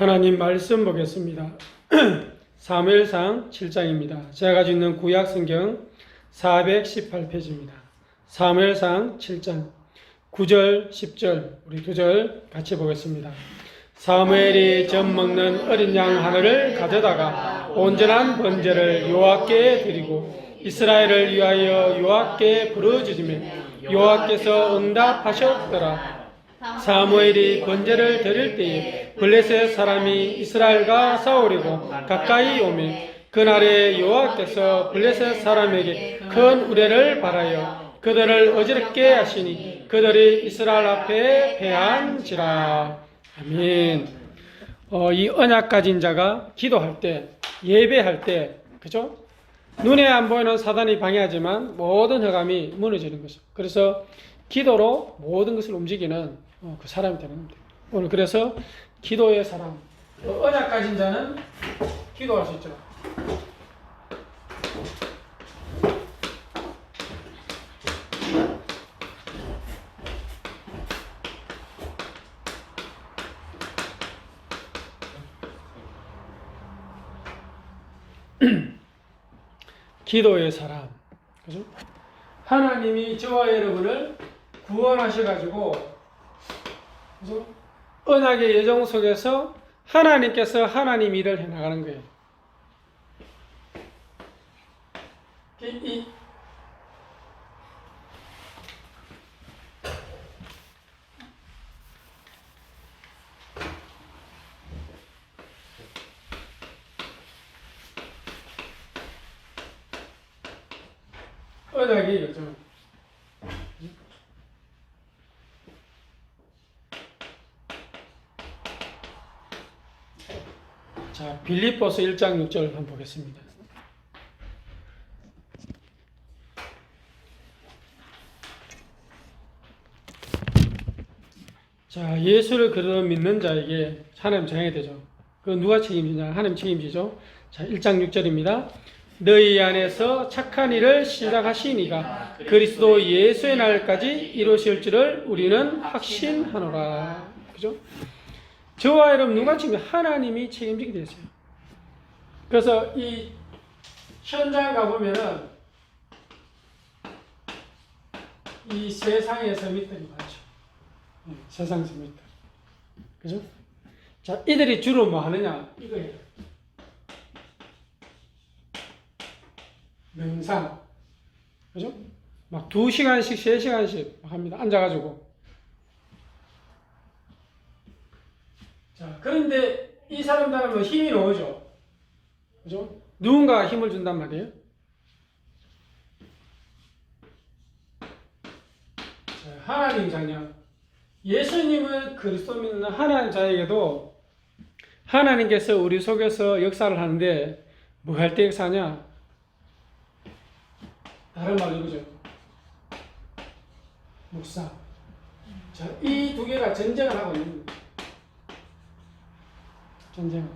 하나님 말씀 보겠습니다. 사무엘상 7장입니다. 제가 가지고 있는 구약 성경 418페이지입니다. 사무엘상 7장 9절, 10절 우리 2절 같이 보겠습니다. 사무엘이 젖 먹는 어린 양 하나를 가져다가 온전한 번제를 여호와께 드리고 이스라엘을 위하여 여호와께 부르짖으며 여호와께서 응답하셨더라. 사무엘이 번제를 드릴 때에 블레셋 사람이 이스라엘과 싸우려고 가까이 오며 그날에 여호와께서 블레셋 사람에게 큰 우레를 발하여 그들을 어지럽게 하시니 그들이 이스라엘 앞에 패한지라. 아멘. 이 언약 가진 자가 기도할 때, 예배할 때, 그죠? 눈에 안 보이는 사단이 방해하지만 모든 흑암이 무너지는 것이죠. 그래서 기도로 모든 것을 움직이는 그 사람이 되는 겁니다. 오늘 그래서 기도의 사람, 언약 가진 자는 기도할 수 있죠. 기도의 사람, 그죠? 하나님이 저와 여러분을 구원하셔가지고, 그죠? 언약의 예정 속에서 하나님께서 하나님 일을 해나가는 거예요. 언약의 예정. 자, 빌립보서 1장 6절 한번 보겠습니다. 자, 예수를 그대로 믿는 자에게 하나님 정해야 되죠. 그 누가 책임지냐? 하나님 책임지죠. 자, 1장 6절입니다. 너희 안에서 착한 일을 시작하신 이가 그리스도 예수의 날까지 이루실 줄을 우리는 확신하노라. 그죠? 저와 여러분 누가 책임? 하나님이 책임지게 되어 있어요. 그래서 이 현장 가보면은 이 세상의 서밋들이 많죠. 세상 서밋들. 그죠? 자, 이들이 주로 뭐 하느냐? 이거예요. 명상. 그죠? 막 2시간씩, 3시간씩 합니다. 앉아가지고. 자, 그런데 이 사람들은 뭐 힘이 나오죠. 그죠? 누군가가 힘을 준단 말이에요. 자, 하나님 자녀. 예수님을 그리스도 믿는 하나님 자에게도 하나님께서 우리 속에서 역사를 하는데 뭐 할 때 역사하냐? 다른 말로 이거죠. 묵상. 자, 이 두 개가 전쟁을 하고 있는 거예요. 전쟁.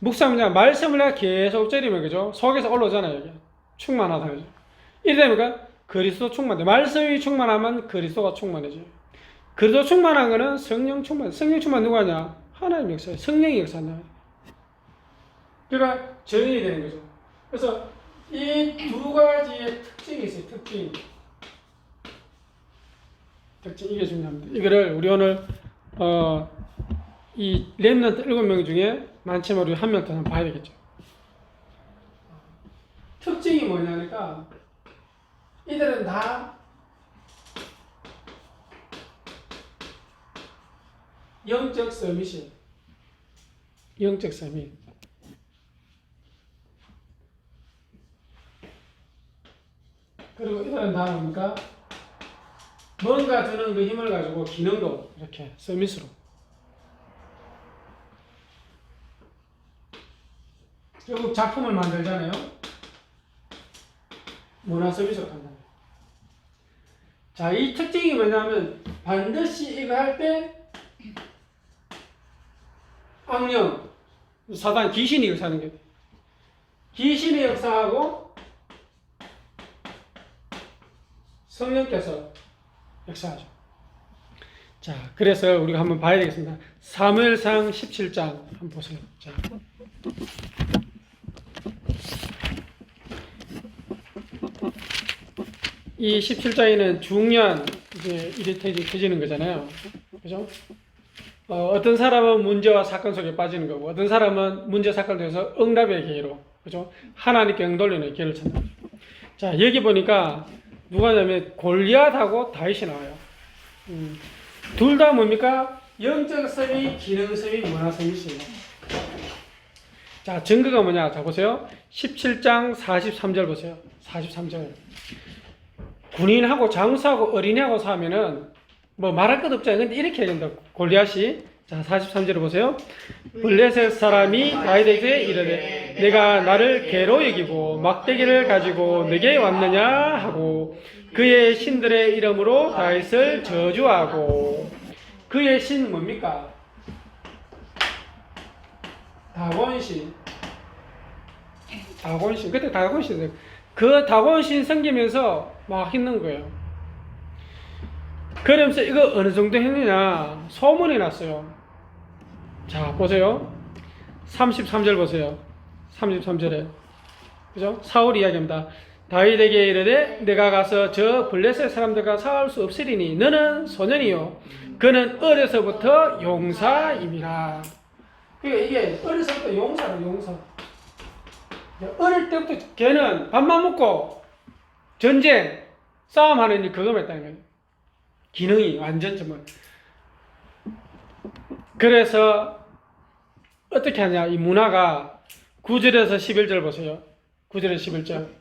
묵상은 말씀을 내가 계속 째리면 그죠? 속에서 올라오잖아요. 이게. 충만하다 그죠? 이러니까 그리스도 충만돼. 말씀이 충만하면 그리스도가 충만해져요. 그리스도 충만한 거는 성령 충만. 성령 충만 누가 하냐? 하나님 역사예요. 성령이 역사한다. 그러니까 전이 되는 거죠. 그래서 이 두 가지의 특징이 있어요. 특징. 이게 중요합니다. 이거를 우리 오늘 이 렘넌트 7명 중에 많지만 우리 한 명 더 봐야 되겠죠. 특징이 뭐냐니까 이들은 다 영적 서밋이에요. 영적 서밋. 그리고 이들은 다 뭡니까? 뭔가 드는 그 힘을 가지고 기능도 이렇게 서밋으로. 결국 작품을 만들잖아요. 문화 서비스로 간다. 자, 이 특징이 뭐냐면 반드시 이거 할 때 악령, 사단, 귀신이 역사하는 게 귀신이 역사하고 성령께서 역사하죠. 자, 그래서 우리가 한번 봐야 되겠습니다. 사무엘상 17장 한번 보세요. 자. 이 17장에는 중요한 이제 일이 터지는 거잖아요. 그죠? 어떤 사람은 문제와 사건 속에 빠지는 거고, 어떤 사람은 문제 사건을 통해서 응답의 기회로, 그죠? 하나님께 응돌리는 기회를 찾는 거죠. 자, 여기 보니까 누가냐면 골리앗하고 다윗이 나와요. 둘 다 뭡니까? 영적 섬이, 기능 섬이, 문화 섬이 있어요. 자, 증거가 뭐냐? 자, 보세요. 17장 43절 보세요. 43절. 군인하고 장수하고 어린이하고 싸우면은 뭐 말할 것 없잖아요. 근데 이렇게 해야 된다. 골리앗이. 자, 43절을 보세요. 블레셋 사람이 다윗에게 이르되 내가 나를 개로 여기고 막대기를 가지고 내게 왔느냐 하고 그의 신들의 이름으로 다윗을 저주하고. 그의 신 뭡니까? 다곤신. 다곤신. 그때 다곤신. 그 다곤신 섬기면서 막 있는 거예요. 그러면서 이거 어느 정도 했느냐? 소문이 났어요. 자, 보세요. 33절 보세요. 33절에. 그죠? 사울이 이야기합니다. 다윗에게 이르되 내가 가서 저 블레셋 사람들과 싸울 수 없으리니 너는 소년이요 그는 어려서부터 용사임이라. 그러니까 이게 어려서부터 용사로 용사. 어릴 때부터 걔는 밥만 먹고 전쟁, 싸움하는 일 그거만 했다는 거예요. 기능이 완전 정말. 그래서 어떻게 하냐. 이 문화가 9절에서 11절 보세요. 9절에서 11절.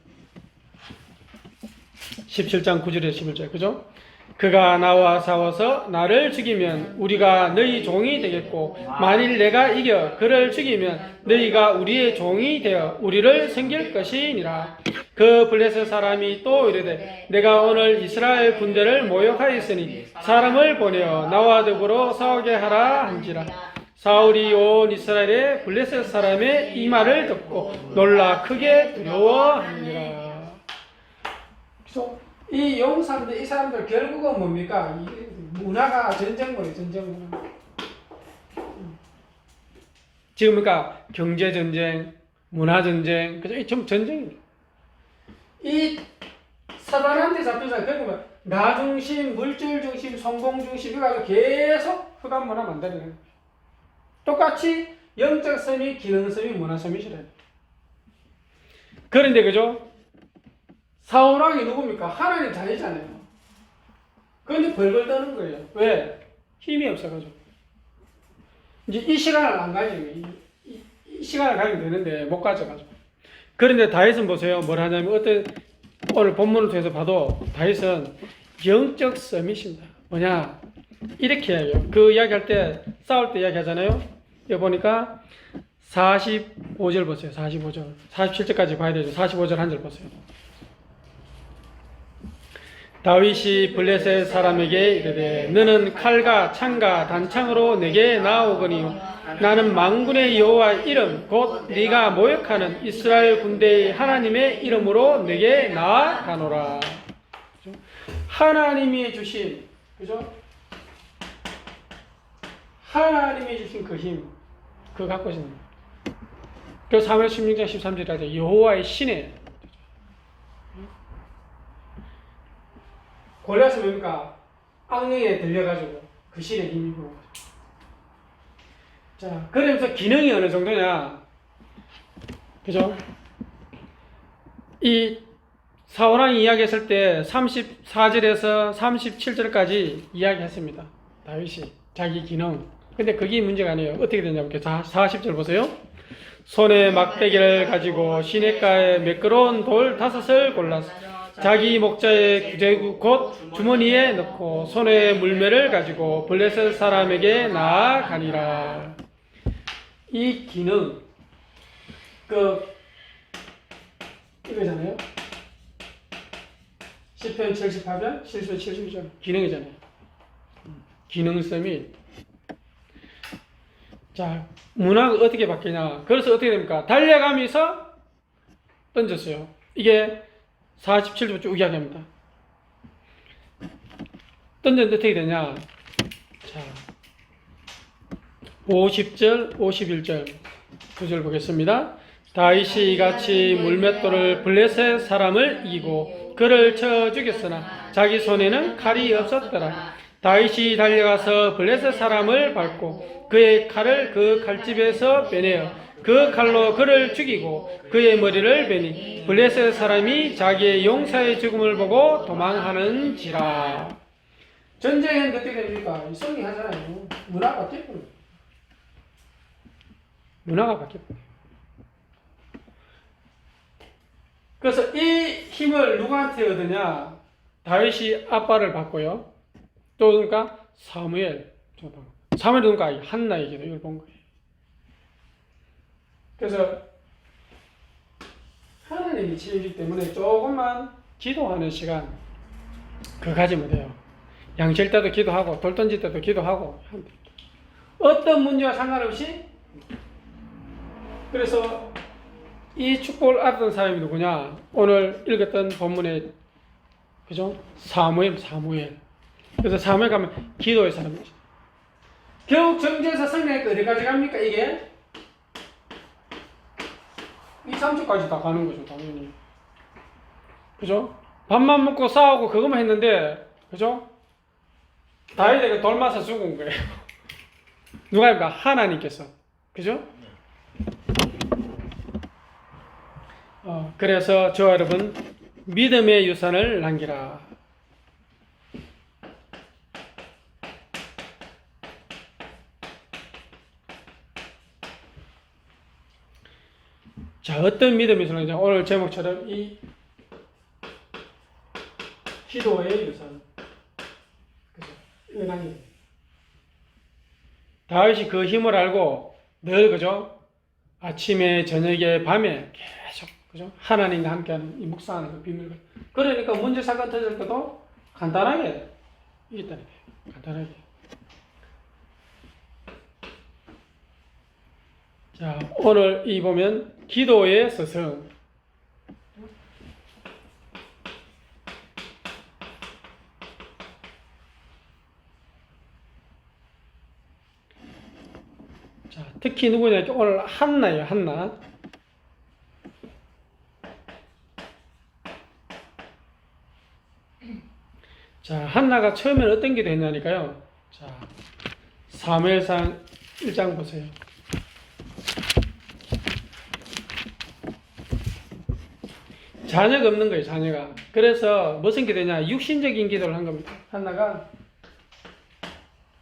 17장 9절에서 11절. 그죠? 그가 나와 싸워서 나를 죽이면 우리가 너희 종이 되겠고 만일 내가 이겨 그를 죽이면 너희가 우리의 종이 되어 우리를 섬길 것이니라. 그 블레셋 사람이 또 이르되 내가 오늘 이스라엘 군대를 모욕하였으니 사람을 보내어 나와 더불어 싸우게 하라 한지라. 사울이 온 이스라엘의 블레셋 사람의 이 말을 듣고 놀라 크게 두려워하니라. 이 용사들, 이 사람들 결국은 뭡니까? 이 문화가 전쟁문이에요, 전쟁문. 지금 그러니까 경제전쟁, 문화전쟁, 그죠? 좀 전쟁이에요. 이 사단한테 잡혀서 그러면 나 중심, 물질 중심, 성공 중심 이거 계속 흑암 문화 만드는 거예요. 똑같이 영적 섬이, 기능 섬이, 문화 섬이시래요. 그런데 그죠? 사울왕이 누굽니까? 하나님 자녀잖아요. 그런데 벌벌 떠는 거예요. 왜? 힘이 없어가지고. 이제 이 시간을 안 가지고, 이 시간을 가지면 되는데 못 가져가지고. 그런데 다윗은 보세요. 뭘 하냐면, 오늘 본문을 통해서 봐도 다윗은 영적 서밋입니다. 뭐냐? 이렇게 해요. 그 이야기할 때, 싸울 때 이야기 하잖아요. 여기 보니까 45절 보세요. 45절. 47절까지 봐야 되죠. 45절 한 절 보세요. 다윗이 블레셋 사람에게 이르되 너는 칼과 창과 단창으로 내게 나오거니와 나는 만군의 여호와 이름 곧 네가 모욕하는 이스라엘 군대의 하나님의 이름으로 내게 나아가노라. 하나님이 주신, 그죠? 하나님이 주신 그 힘, 그거 갖고 있는. 그 사무엘 16장 13절에 하죠. 여호와의 신에. 골리앗은 뭡니까? 악령에 들려가지고 그 신의 힘이 부는 거죠. 자, 그러면서 기능이 어느 정도냐? 그죠? 이 사울왕이 이야기했을 때 34절에서 37절까지 이야기했습니다. 다윗이 자기 기능. 근데 그게 문제가 아니에요. 어떻게 되냐면 40절 보세요. 손에 막대기를 가지고 시냇가에 매끄러운 돌 5을 골라서 자기 목자의 구제구 곧 주머니에 넣고 손에 물매를 가지고 블레셋 사람에게 나아가니라. 이 기능, 이거잖아요. 시편 78편, 시편 72편 기능이잖아요. 기능성이. 자, 문화가 어떻게 바뀌냐? 그래서 어떻게 됩니까? 달려가면서 던졌어요. 이게 47절 쭉 이야기합니다. 던졌는데 어떻게 되냐? 자, 50절, 51절, 9절 보겠습니다. 다윗이 이같이 물맷돌을 블레셋 사람을 이기고 그를 쳐 죽였으나 자기 손에는 칼이 없었더라. 다윗이 달려가서 블레셋 사람을 밟고 그의 칼을 그 칼집에서 빼내어 그 칼로 그를 죽이고 그의 머리를 베니 블레셋 사람이 자기의 용사의 죽음을 보고 도망하는지라. 전쟁은 어떻게 됩니까? 승리하잖아요. 문화가 바뀌어버려요. 문화가 바뀌어버려요. 그래서 이 힘을 누구한테 얻으냐? 다윗이 아빠를 받고요. 또 그러니까 사무엘 누군가 한나에게도 이걸 본 거예요. 그래서 하나님이 치우기 때문에 조금만 기도하는 시간 그거 가지면 돼요. 양칠 때도 기도하고 돌 던질 때도 기도하고 어떤 문제와 상관없이. 그래서 이 축복을 알았던 사람이 누구냐? 오늘 읽었던 본문에 그죠? 사무엘. 그래서 사무엘 가면 기도의 사람이죠. 결국 정죄에서 승리하니까 어디까지 갑니까? 이게 2, 3주까지 다 가는 거죠, 당연히. 그죠? 밥만 먹고 싸우고 그것만 했는데, 그죠? 다윗에게 돌 맞아 죽은 거예요. 누가 입니까? 하나님께서. 그죠? 그래서 저와 여러분, 믿음의 유산을 남기라. 자, 어떤 믿음이 있을까? 오늘 제목처럼 이 기도의 유산. 그죠? 은하니. 다윗이 그 힘을 알고 늘, 그죠? 아침에, 저녁에, 밤에 계속, 그죠? 하나님과 함께하는 이 묵상하는 그 비밀을. 그러니까 문제 사건 터질 때도 간단하게 이겼다는 거예요. 간단하게. 자, 오늘 이 보면 기도의 스승. 자, 특히 누구냐? 오늘 한나예요, 한나. 자, 한나가 처음에는 어떤 기도 했냐니까요. 자, 사무엘상 1장 보세요. 자녀가 없는 거예요, 자녀가. 그래서 무슨 기도냐? 육신적인 기도를 한 겁니다. 한나가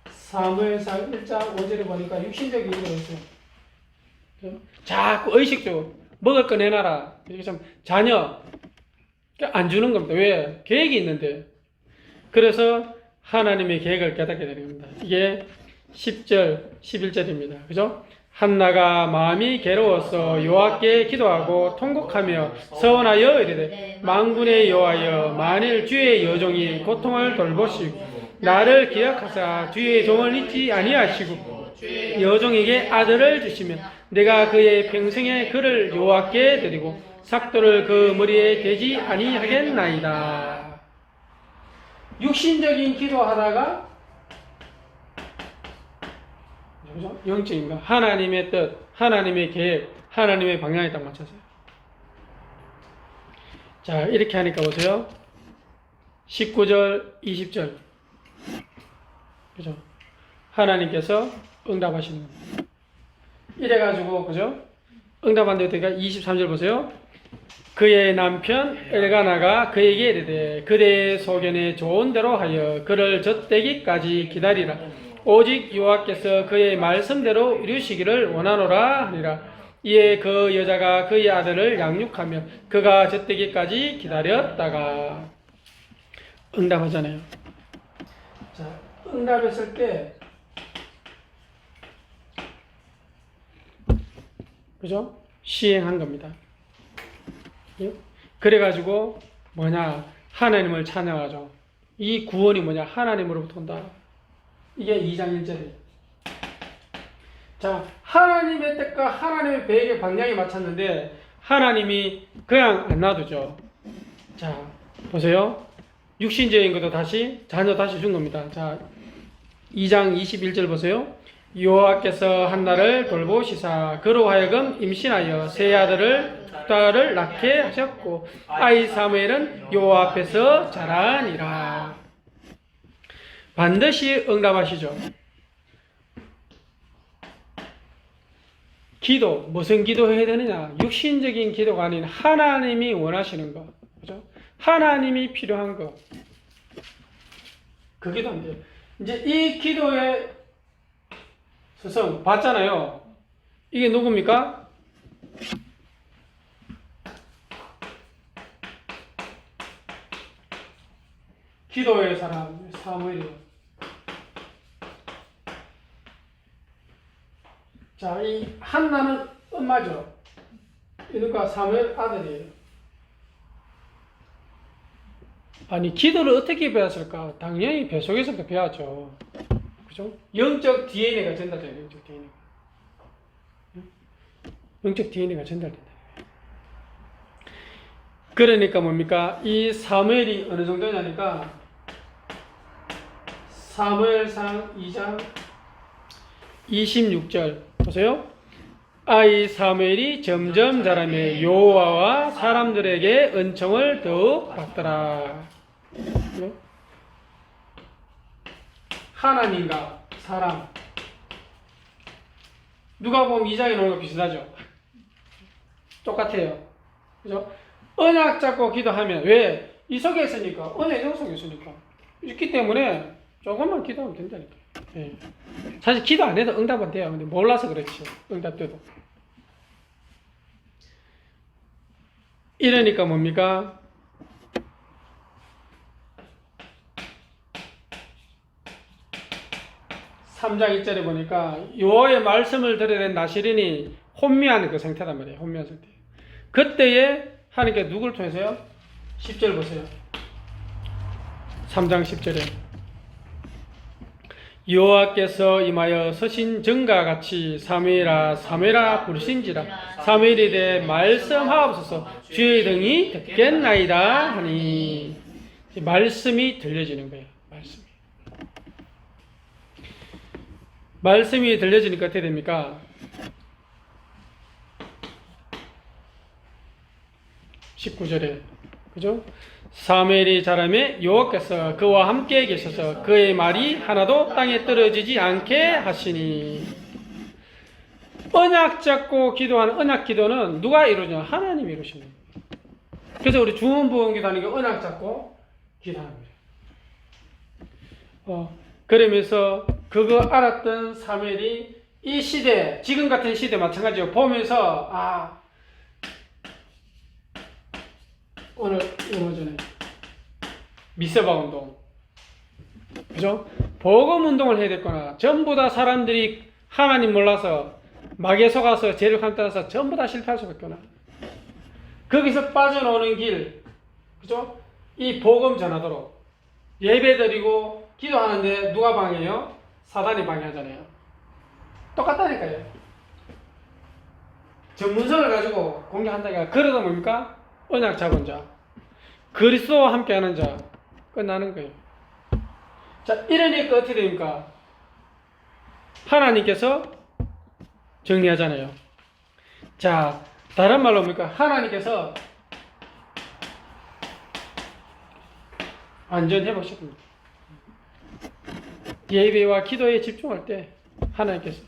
사무엘상 1장 5절에 보니까 육신적인 기도를 했어요. 자꾸 의식적으로 먹을 거 내놔라. 이렇게 좀 자녀 안 주는 겁니다. 왜? 계획이 있는데. 그래서 하나님의 계획을 깨닫게 되는 겁니다. 이게 10절, 11절입니다. 그죠? 한나가 마음이 괴로워서 여호와께 기도하고 통곡하며 서원하여 이르되 만군의 여호와여 만일 주의 여종이 고통을 돌보시고 나를 기억하사 주의 종을 잊지 아니하시고 여종에게 아들을 주시면 내가 그의 평생에 그를 여호와께 드리고 삭도를 그 머리에 대지 아니하겠나이다. 육신적인 기도하다가 그죠? 영적인가? 하나님의 뜻, 하나님의 계획, 하나님의 방향에 딱 맞춰서요. 자, 이렇게 하니까 보세요. 19절, 20절. 그죠? 하나님께서 응답하시는 겁니다. 이래가지고, 그죠? 응답한 데 어떻게 23절 보세요. 그의 남편 엘가나가 그에게 이르되 그대의 소견에 좋은 대로 하여 그를 젖대기까지 기다리라. 오직 여호와께서 그의 말씀대로 이루시기를 원하노라 하니라. 이에 그 여자가 그의 아들을 양육하며 그가 젖대기까지 기다렸다가 응답하잖아요. 자, 응답했을 때 그죠? 시행한 겁니다. 그래가지고 뭐냐? 하나님을 찬양하죠. 이 구원이 뭐냐? 하나님으로부터 온다. 이게 2장 1절이에요. 자, 하나님의 뜻과 하나님의 계획의 방향이 맞췄는데 하나님이 그냥 안 놔두죠. 자, 보세요. 육신적인 것도 다시 자녀 다시 준 겁니다. 자, 2장 21절 보세요. 여호와께서 한나를 돌보시사 그로 하여금 임신하여 세 아들을 두 딸을 낳게 하셨고 아이 사무엘은 여호와 앞에서 자라니라. 반드시 응답하시죠. 기도, 무슨 기도해야 되느냐? 육신적인 기도가 아닌 하나님이 원하시는 거, 그죠? 하나님이 필요한 거, 그 기도인데, 이제 이 기도의 스승 봤잖아요. 이게 누굽니까? 기도의 사람 사무엘이요. 자, 이 한나는 엄마죠. 그러니까 사무엘 아들이에요. 아니, 기도를 어떻게 배웠을까? 당연히 뱃속에서부터 배웠죠. 그죠? 영적 DNA가 전달돼요. 영적 DNA가. 영적 DNA가 전달된다. 그러니까 뭡니까? 이 사무엘이 어느 정도냐니까 사무엘상 2장 26절 보세요. 아이 사무엘이 점점 자라며 여호와와 사람들에게 은총을 더욱 받더라. 하나님과 사람. 누가 보면 2장에 나오는 거 비슷하죠? 똑같아요. 그죠? 언약 잡고 기도하면, 왜? 이 속에 있으니까, 언약의 속에 있으니까. 있기 때문에 조금만 기도하면 된다니까. 예. 사실 기도 안 해도 응답은 돼요. 근데 몰라서 그렇지. 응답돼도. 이러니까 뭡니까? (3장 1절에) 보니까 여호와의 말씀을 들어야 된 나시린이 혼미한 그 상태란 말이에요. 혼미한 상태. 그때에 하나님께 누굴 통해서요? 10절 보세요. 3장 10절에 여호와께서 임하여 서신 전과 같이 사무엘아 사무엘아 부르신지라. 사무엘이 대해 말씀하옵소서 주의 등이 듣겠나이다 하니. 말씀이 들려지는 거예요. 말씀이 들려지니까 어떻게 됩니까? 19절에 그죠? 사무엘이 자라매 여호와께서 그와 함께 계셔서 그의 말이 하나도 땅에 떨어지지 않게 하시니. 언약 잡고 기도하는 언약 기도는 누가 이루냐? 하나님이 이루시는 거예요. 그래서 우리 주문부흥 기도하는 게 언약 잡고 기도하는 거예요. 그러면서 그거 알았던 사무엘이 이 시대, 지금 같은 시대 마찬가지로 보면서 오늘 전에 미세바 운동, 그죠? 복음 운동을 해야 됐구나. 전부 다 사람들이 하나님 몰라서 마귀에 속아서 죄를 감따라서 전부 다 실패할 수밖에 없구나. 거기서 빠져나오는 길, 그죠? 이 복음 전하도록 예배드리고 기도하는데 누가 방해해요? 사단이 방해하잖아요. 똑같다니까요. 전문성을 가지고 공격한다니까. 그러다 뭡니까? 언약 잡은 자, 그리스도와 함께하는 자, 끝나는 거예요. 자, 이러니까 어떻게 됩니까? 하나님께서 정리하잖아요. 자, 다른 말로 뭡니까? 하나님께서 안전해 보실 겁니다. 예배와 기도에 집중할 때 하나님께서,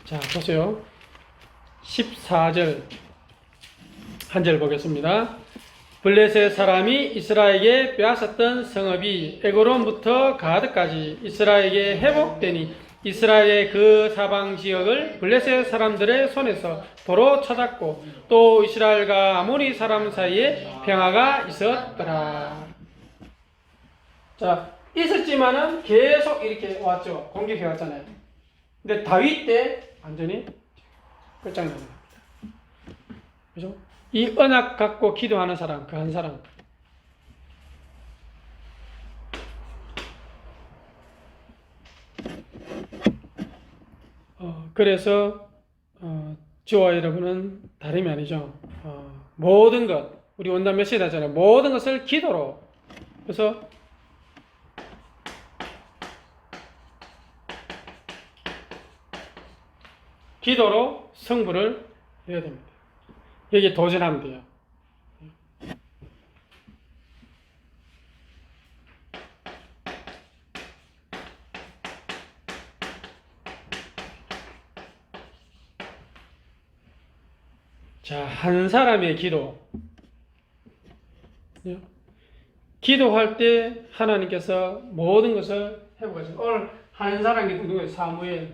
자 보세요. 14절 한 절 보겠습니다. 블레셋 사람이 이스라엘에게 빼앗았던 성읍이 에그론부터 가드까지 이스라엘에게 회복되니 이스라엘의 그 사방 지역을 블레셋 사람들의 손에서 도로 쳐잡고 또 이스라엘과 아모리 사람 사이에 평화가 있었더라. 자, 있었지만은 계속 이렇게 왔죠. 공격해 왔잖아요. 근데 다윗 때 완전히 끝장나는 겁니다. 그죠? 이 언약 갖고 기도하는 사람, 그 한 사람. 그래서 저와 여러분은 다름이 아니죠. 모든 것, 우리 원단 메시지 하잖아요. 모든 것을 기도로. 그래서 기도로 승부를 해야 됩니다. 여기에 도전하면 돼요. 자, 한 사람의 기도. 기도할 때 하나님께서 모든 것을 회복하시고, 오늘 한 사람의 기도 누구예요? 사무엘.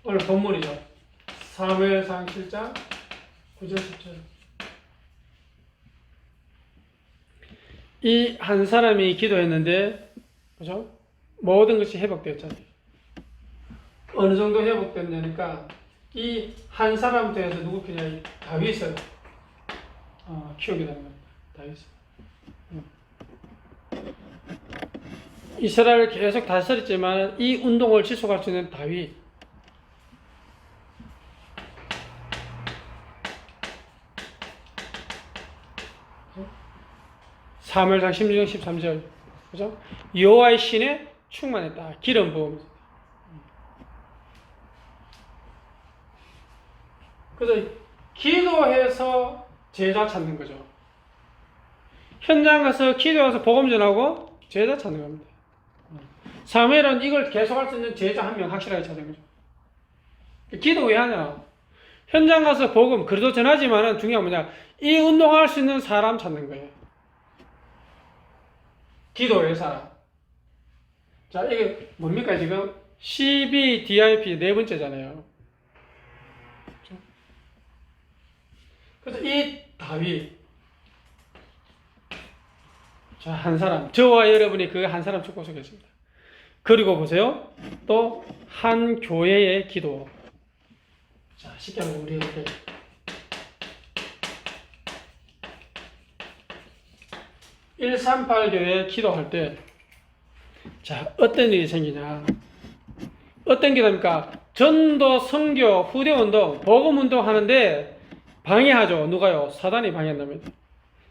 오늘 본문이죠. 사무엘상 7장 9절 10절. 이 한 사람이 기도했는데, 그죠? 모든 것이 회복되었잖아요. 어느 정도 회복됐냐니까, 이 한 사람부터 해서 누구 필요해? 다윗을 키우게 되는 겁니다. 다윗을. 이스라엘을 계속 다스렸지만, 이 운동을 지속할 수 있는 다윗. 사무엘상 16장 13절. 그죠? 여호와의 신에 충만했다. 기름 부음. 그래서 기도해서 제자 찾는 거죠. 현장 가서 기도해서 복음 전하고 제자 찾는 겁니다. 사무엘은 이걸 계속할 수 있는 제자 한 명 확실하게 찾는 거죠. 기도 왜 하냐? 현장 가서 복음 그래도 전하지만은 중요한 뭐냐? 이 운동할 수 있는 사람 찾는 거예요. 기도의 사람. 자, 이게 뭡니까 지금? CBDIP 네 번째잖아요. 그래서 이 다윗, 자, 한 사람, 저와 여러분이 그 한 사람 축복하겠습니다. 그리고 보세요. 또 한 교회의 기도. 자, 쉽게 하면 우리 이렇게 (138) 교회 기도할 때, 자, 어떤 일이 생기냐? 어떤 기도입니까? 전도, 선교, 후대 운동, 복음 운동 하는데 방해하죠. 누가요? 사단이 방해한답니다.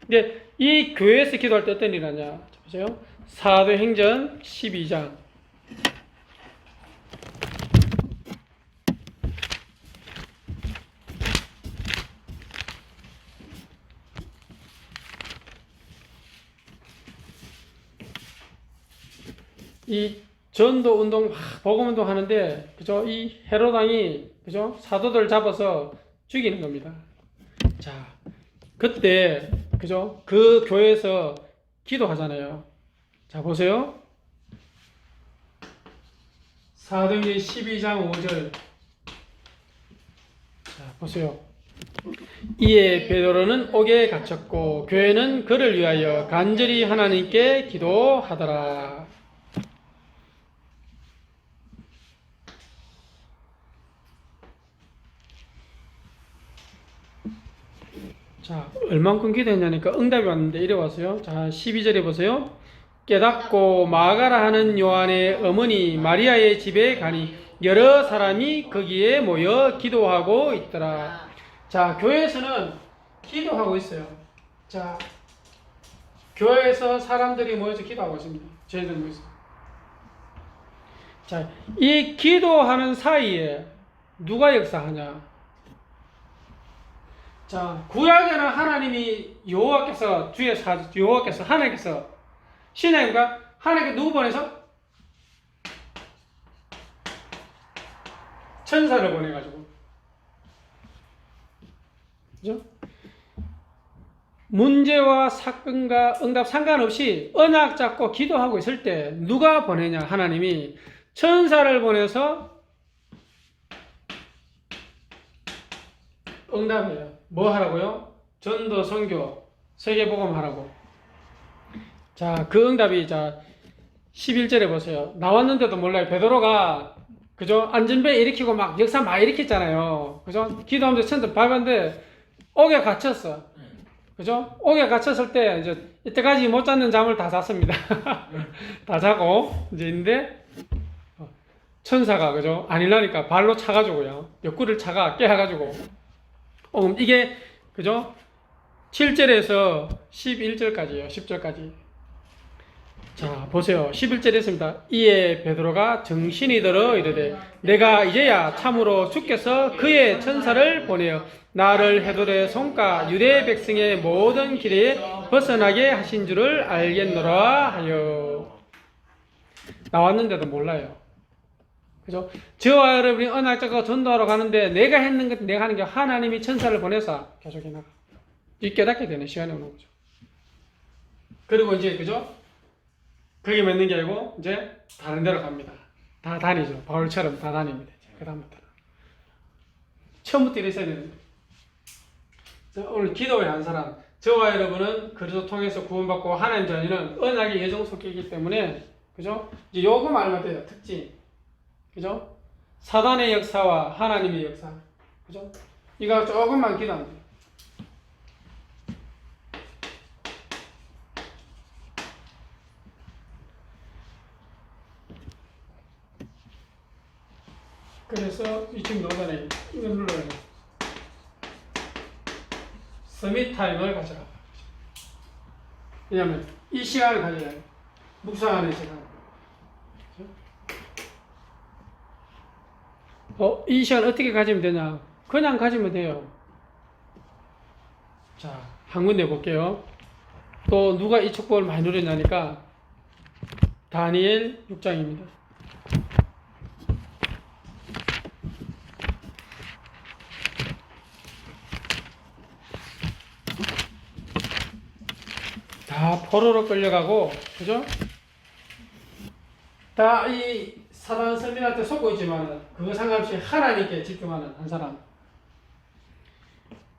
근데 이 교회에서 기도할 때 어떤 일이 나냐? 보세요. 사도행전 12장. 이 전도 운동, 복음 운동 하는데, 그죠? 이 헤로당이, 그죠? 사도들 잡아서 죽이는 겁니다. 자, 그때, 그죠? 그 교회에서 기도하잖아요. 자, 보세요. 사도행전 12장 5절. 자, 보세요. 이에 베드로는 옥에 갇혔고, 교회는 그를 위하여 간절히 하나님께 기도하더라. 자, 얼만큼 기도했냐니까 응답이 왔는데 이래 왔어요. 자, 12절에 보세요. 깨닫고 마가라 하는 요한의 어머니 마리아의 집에 가니 여러 사람이 거기에 모여 기도하고 있더라. 자, 교회에서는 기도하고 있어요. 자, 교회에서 사람들이 모여서 기도하고 있습니다. 저희들 모여서. 자, 이 기도하는 사이에 누가 역사하냐? 자, 구약에는 하나님이 여호와께서 하나님께서 신약인가? 하나님께 누구 보내서? 천사를 보내가지고. 그죠? 문제와 사건과 응답 상관없이 언약 잡고 기도하고 있을 때 누가 보내냐? 하나님이 천사를 보내서 응답이에요. 뭐 하라고요? 전도, 선교, 세계복음 하라고. 자, 그 응답이, 자, 11절에 보세요. 나왔는데도 몰라요. 베드로가, 그죠? 안전배 일으키고 막 역사 많이 일으켰잖아요. 그죠? 기도하면서 천사 밟았는데, 옥에 갇혔어. 그죠? 옥에 갇혔을 때, 이제, 이때까지 못 잤는 잠을 다 잤습니다. 다 자고, 이제 있는데, 천사가, 그죠? 아니라니까 발로 차가지고요. 옆구리를 차가 깨가지고. 이게, 그죠? 7절에서 11절까지예요. 10절까지. 자, 보세요. 11절에 있습니다. 이에 베드로가 정신이 들어 이르되 내가 이제야 참으로 주께서 그의 천사를 보내어 나를 헤롯의 손과 유대 백성의 모든 길에 벗어나게 하신 줄을 알겠노라 하여. 나왔는데도 몰라요. 그죠? 저와 여러분이 어느 날짜가 전도하러 가는데 내가 했는 것, 내가 하는 게 하나님이 천사를 보내서 계속 해나가. 이 깨닫게 되는 시간이 오는 거죠. 그리고 이제, 그죠? 그게 맺는 게 아니고, 이제 다른 데로 갑니다. 다 다니죠. 바울처럼 다 다닙니다. 그다음부터는. 처음부터 이랬어야 되는데. 오늘 기도회 한 사람, 저와 여러분은 그리스도 통해서 구원받고 하나님 자녀는 언약의 예정 속에 있기 때문에, 그죠? 이제 요거 말만 돼요. 특징. 그죠? 사단의 역사와 하나님의 역사. 그죠? 이거 조금만 기도하면 돼요. 그래서 이 지금 노단에 이거 눌러야 돼. 서밋 타임을 가져라. 왜냐하면 이 시간을 가져야 돼. 묵상하는 시간. 이 시간 어떻게 가지면 되냐? 그냥 가지면 돼요. 자, 한 군데 볼게요. 또 누가 이 축복을 많이 누렸냐니까 다니엘 6장입니다. 다 포로로 끌려가고, 그죠? 다 이 사단 선민한테 속고 있지만 그거 상관없이 하나님께 집중하는 한 사람.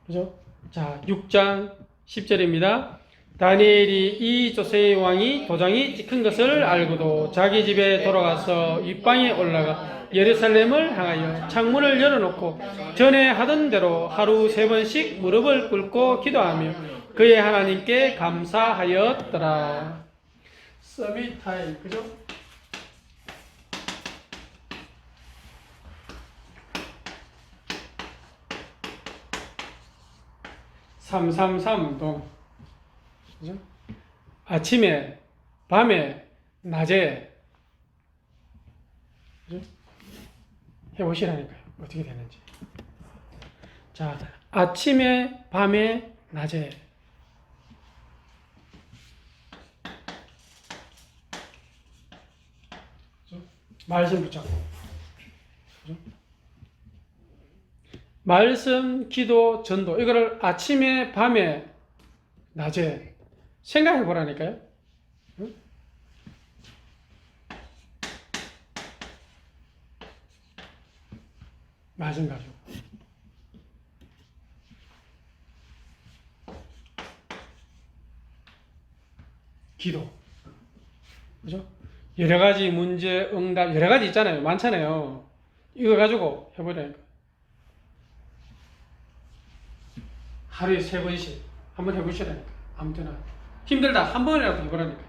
그죠? 자, 6장 10절입니다. 다니엘이 이 조세의 왕이 도장이 찍힌 것을 알고도 자기 집에 돌아가서 윗방에 올라가 예루살렘을 향하여 창문을 열어놓고 전에 하던 대로 하루 3번씩 무릎을 꿇고 기도하며 그의 하나님께 감사하였더라. 서밋 타임, 그죠? (333) 운동, 그죠? 아침에, 밤에, 낮에, 그죠? 해보시라니까요. 어떻게 되는지. 자, 아침에, 밤에, 낮에. 그죠? 말씀 붙잡고. 그죠? 말씀, 기도, 전도. 이거를 아침에, 밤에, 낮에 생각해 보라니까요. 응? 말씀 가지고. 기도. 그죠? 여러 가지 문제, 응답, 여러 가지 있잖아요. 많잖아요. 이거 가지고 해보라니까. 하루에 3번씩 한번 해보시라니까. 아무 때나. 힘들다. 한 번이라도 해보라니까.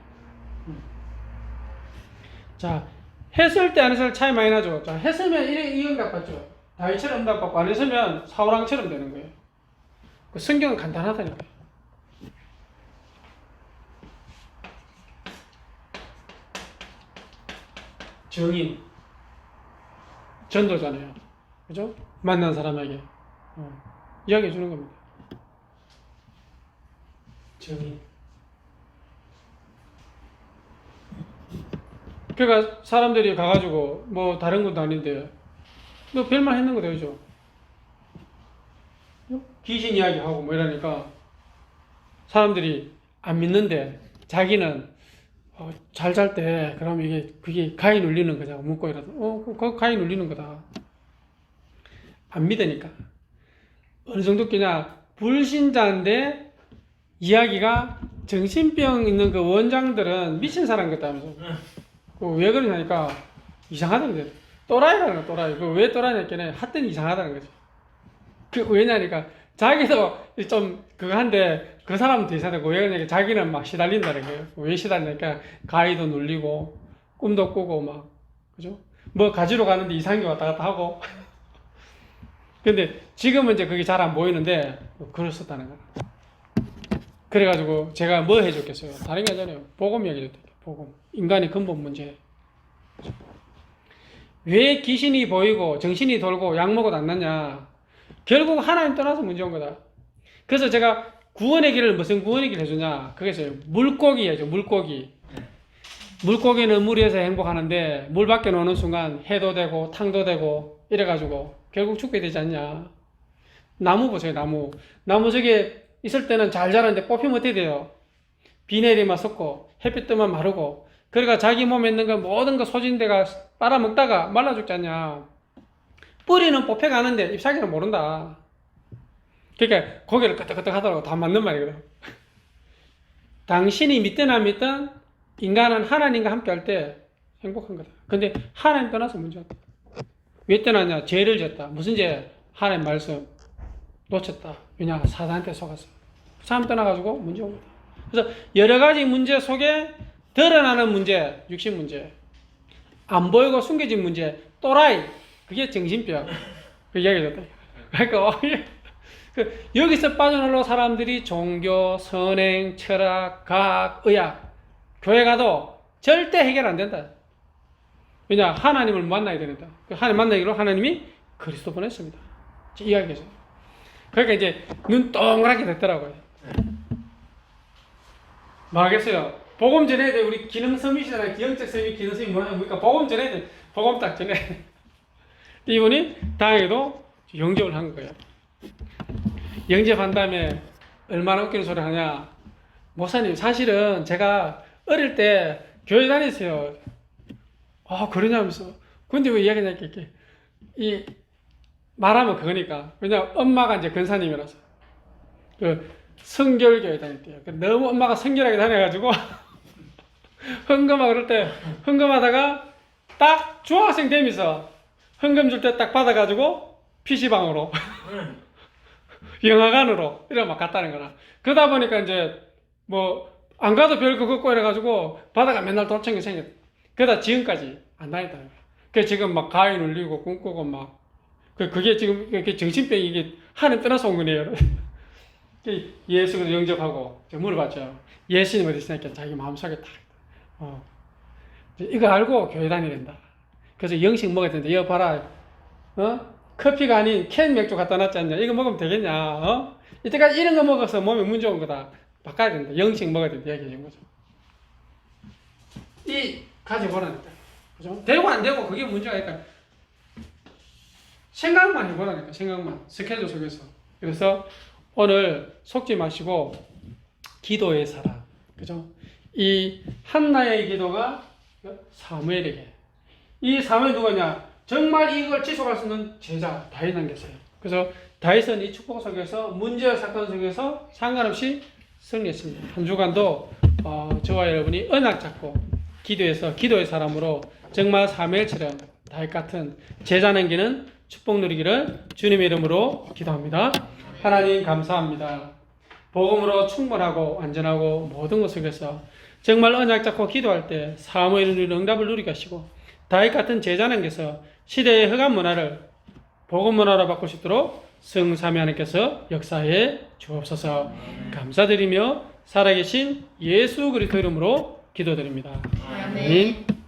자, 했을 때 안 했을 때 차이 많이 나죠. 자, 했으면 이 응답 받죠. 다윗처럼 응답 받고 안 했으면 사울왕처럼 되는 거예요. 그 성경은 간단하다니까. 정인. 전도잖아요. 그죠? 만난 사람에게 이야기해 주는 겁니다. 정인. 그러니까 사람들이 가가지고 뭐 다른 것도 아닌데 너 별말 했는 거 되죠? 귀신 이야기하고 뭐 이러니까 사람들이 안 믿는데 자기는 잘 잘 때 그러면 이게 그게 가위 눌리는 거잖아. 묻고 이러도 그거 가위 눌리는 거다. 안 믿으니까. 어느 정도 끼냐, 불신자인데 이야기가 정신병 있는 그 원장들은 미친 사람 같다면서. 왜 그러냐니까 이상하다는 거죠. 또라이라는 거, 또라이. 왜 또라이냐니까 하여튼 이상하다는 거죠. 왜냐니까 자기도 좀 그거 한데 그 사람도 이상하고 왜 그러냐니까 자기는 막 시달린다는 거예요. 왜 시달리니까 가위도 눌리고 꿈도 꾸고 막, 그죠? 뭐 가지러 가는데 이상한 게 왔다 갔다 하고. 근데 지금은 이제 그게 잘 안 보이는데 그랬었다는 거야. 그래가지고 제가 뭐 해줬겠어요? 다른 게 아니잖아요. 복음 얘기해줬대요. 복음. 인간의 근본 문제. 왜 귀신이 보이고 정신이 돌고 약 먹어도 안 낫냐? 결국 하나님 떠나서 문제 온 거다. 그래서 제가 구원의 길을 무슨 구원의 길을 해주냐? 그게서요. 물고기예요. 물고기. 물고기는 물 위에서 행복하는데 물 밖에 노는 순간 해도 되고 탕도 되고 이래가지고 결국 죽게 되지 않냐? 나무 보세요. 나무. 나무 저게 있을 때는 잘 자라는데 뽑히면 어떻게 돼요? 비 내리면 썩고 햇빛 뜨면 마르고 그러니까 자기 몸에 있는 거 모든 거 소진대가 빨아먹다가 말라 죽지 않냐? 뿌리는 뽑혀가는데 잎사귀는 모른다. 그러니까 고개를 끄덕끄덕 하더라고. 다 맞는 말이거든. 당신이 믿든 안 믿든 인간은 하나님과 함께 할 때 행복한 거다. 근데 하나님 떠나서 문제가 없다. 왜 떠나냐? 죄를 졌다. 무슨 죄? 하나님 말씀 놓쳤다. 왜냐? 사단한테 속았어. 사람 떠나가지고 문제 온 거다. 그래서 여러 가지 문제 속에 드러나는 문제, 육신 문제, 안 보이고 숨겨진 문제, 또라이, 그게 정신병. 그 이야기 줬다. 그러니까 여기서 빠져나올 사람들이 종교, 선행, 철학, 과학, 의학, 교회 가도 절대 해결 안 된다. 왜냐? 하나님을 만나야 되는다. 하나님 만나기로 하나님이 그리스도 보냈습니다. 이야기죠. 그러니까 이제 눈 동그랗게 됐더라고요. 뭐 하겠어요? 복음 전해야 돼. 우리 기능섬이시잖아요. 기형적 섬이 기능섬이 뭐니까 복음 전해야 돼. 복음 딱 전해야 돼. 이분이 다행히도 영접을 한 거예요. 영접한 다음에 얼마나 웃기는 소리 하냐. 목사님, 사실은 제가 어릴 때 교회 다녔어요. 그러냐면서. 근데 왜 이야기냐, 이렇게. 말하면 그거니까. 왜냐면 엄마가 이제 근사님이라서. 성결교회 다녔대요. 너무 엄마가 성결하게 다녀가지고, 헌금하고 그럴 때, 헌금하다가 딱 중학생 되면서 헌금 줄 때 딱 받아가지고, PC방으로, 영화관으로, 이래 막 갔다는 거라. 그러다 보니까 이제, 안 가도 별 그거 없고 이래가지고, 바다가 맨날 도청이 생겼다. 그러다 지금까지 안 다녔다. 그래서 지금 막 가위 눌리고 꿈꾸고 막, 그게 지금 이렇게 정신병이 이게 하늘 떠나서 온 거네요. 예수를 영접하고 물어봤죠. 예수님 어디 있으니까 자기 마음속에 딱 이거 알고 교회 다녀야 된다. 그래서 영식 먹어야 된다. 이거 봐라. 커피가 아닌 캔 맥주 갖다 놨지 않냐. 이거 먹으면 되겠냐. 이때까지 이런 거 먹어서 몸에 문제 온 거다. 바꿔야 된다. 영식 먹어야 된다. 이야기해 준 거죠. 이 가져보라니까. 그죠? 되고 안 되고 그게 문제가 아니까 생각만 해보라니까. 생각만. 스케줄 속에서. 그래서 오늘 속지 마시고 기도의 사람, 그죠? 이 한나의 기도가 사무엘에게. 이 사무엘이 누구냐? 정말 이걸 지속할 수 있는 제자 다윗 남겼어요. 그래서 다윗은 이 축복 속에서 문제와 사건 속에서 상관없이 승리했습니다. 한 주간도 저와 여러분이 언약 잡고 기도해서 기도의 사람으로 정말 사무엘처럼 다윗 같은 제자 남기는 축복 누리기를 주님의 이름으로 기도합니다. 하나님 감사합니다. 복음으로 충분하고 완전하고 모든 것 속에서 정말 언약 잡고 기도할 때 사무엘을 누리는 응답을 누리게 하시고 다윗 같은 제자님께서 시대의 흑암 문화를 복음 문화로 바꿀 수 있도록 성삼위 하나님께서 역사해 주옵소서. 감사드리며 살아계신 예수 그리스도 이름으로 기도드립니다. 아멘.